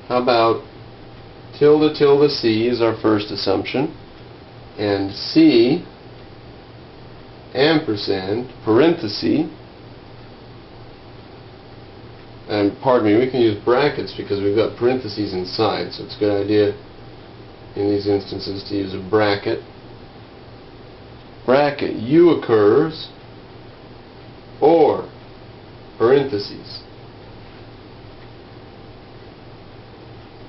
How about tilde tilde C is our first assumption, and C ampersand parenthesis, and pardon me, we can use brackets because we've got parentheses inside, so it's a good idea in these instances to use a bracket. Bracket U occurs, or parentheses.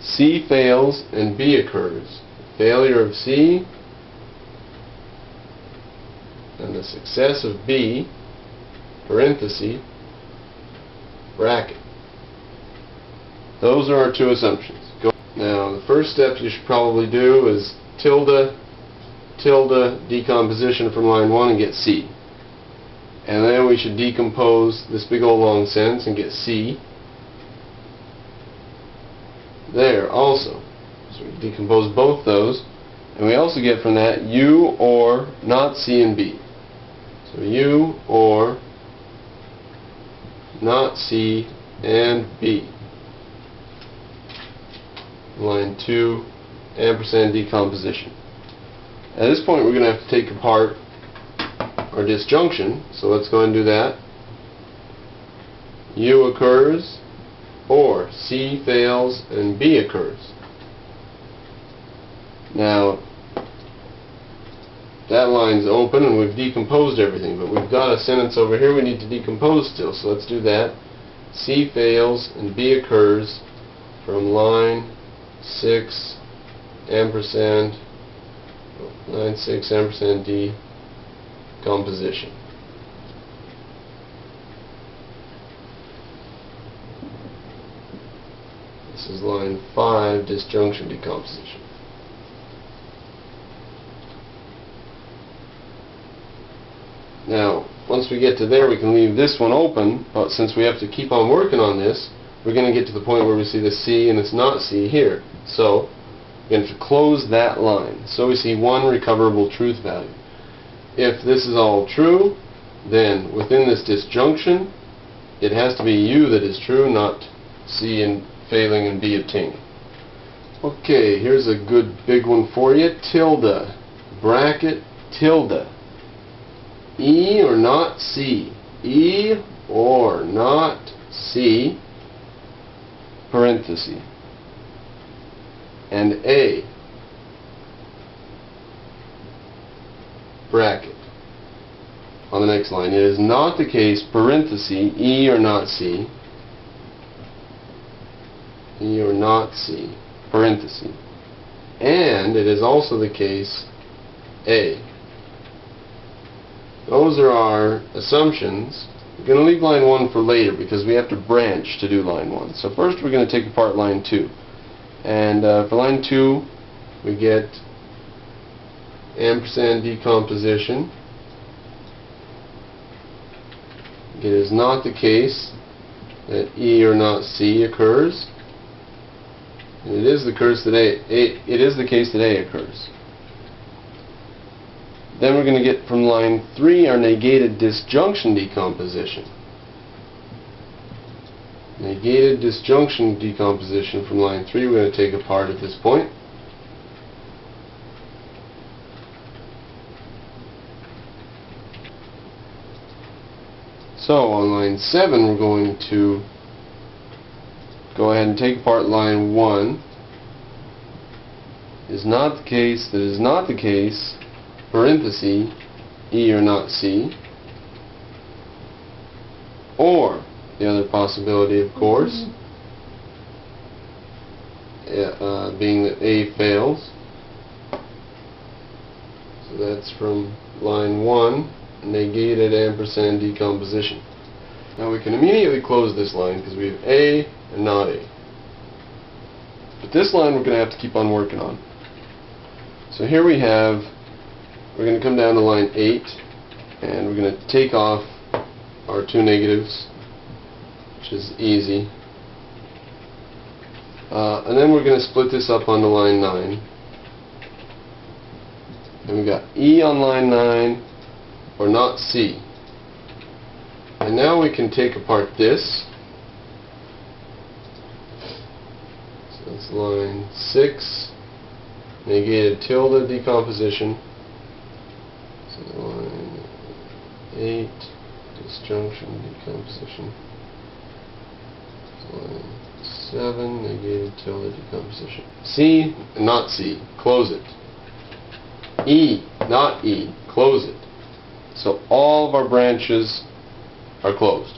C fails and B occurs. Failure of C and the success of B, parenthesis, bracket. Those are our two assumptions. Now, the first step you should probably do is tilde tilde decomposition from line 1 and get C. And then we should decompose this big old long sentence and get C there also. So we decompose both those, and we also get from that U or not C and B. So U or not C and B. Line 2, ampersand decomposition. At this point we're going to have to take apart our disjunction, so let's go and do that. U occurs, or C fails and B occurs. Now that line's open and we've decomposed everything, but we've got a sentence over here we need to decompose still, so let's do that. C fails and B occurs from line 6 ampersand line 6 ampersand D composition. This is line 5 disjunction decomposition. Now, once we get to there, we can leave this one open, but since we have to keep on working on this, we're going to get to the point where we see the C and it's not C here. So, we're going to close that line. So we see one recoverable truth value. If this is all true, then within this disjunction, it has to be U that is true, not C and failing and B obtaining. Okay, here's a good big one for you. Tilde, bracket, tilde. E or not C. E or not C, parenthesis. And A, bracket. On the next line, it is not the case, parenthesis, E or not C, E or not C, parenthesis. And it is also the case, A. Those are our assumptions. We're going to leave line 1 for later because we have to branch to do line 1. So first we're going to take apart line 2. And for line 2 we get ampersand decomposition. It is not the case that E or not C occurs. And it is the case that A occurs. Then we're going to get from line 3 our negated disjunction decomposition. Negated disjunction decomposition from line 3 we're going to take apart at this point. So on line 7 we're going to go ahead and take apart line 1. Is not the case, that is not the case, parenthesis, E or not C, or the other possibility, of course, being that A fails. So that's from line 1, negated ampersand decomposition. Now we can immediately close this line because we have A and not A. But this line we're going to have to keep on working on. So here we have, we're going to come down to line 8 and we're going to take off our two negatives, which is easy. And then we're going to split this up onto line 9. And we've got E on line 9 or not C. And now we can take apart this. So That's line 6. Negated tilde decomposition. So line 8. Disjunction decomposition. So line 7. Negated tilde decomposition. C, not C. Close it. E, not E. Close it. So all of our branches are closed.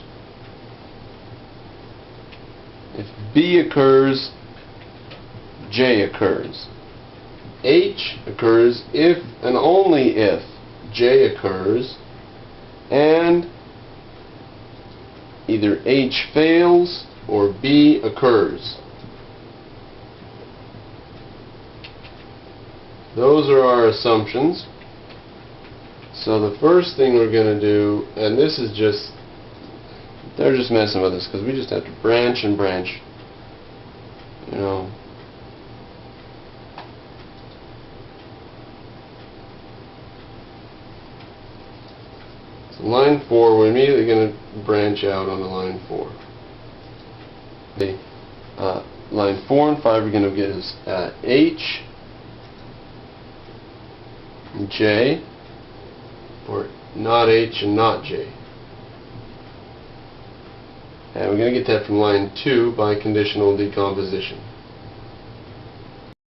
If B occurs, J occurs. H occurs if and only if J occurs, and either H fails or B occurs. Those are our assumptions. So the first thing we're going to do, and this is just, they're just messing with us because we just have to branch and branch, you know. So line 4, we're immediately going to branch out onto line 4. Okay. Line 4 and 5 are going to give us H, J, or not H and not J. And we're going to get that from line 2 by conditional decomposition.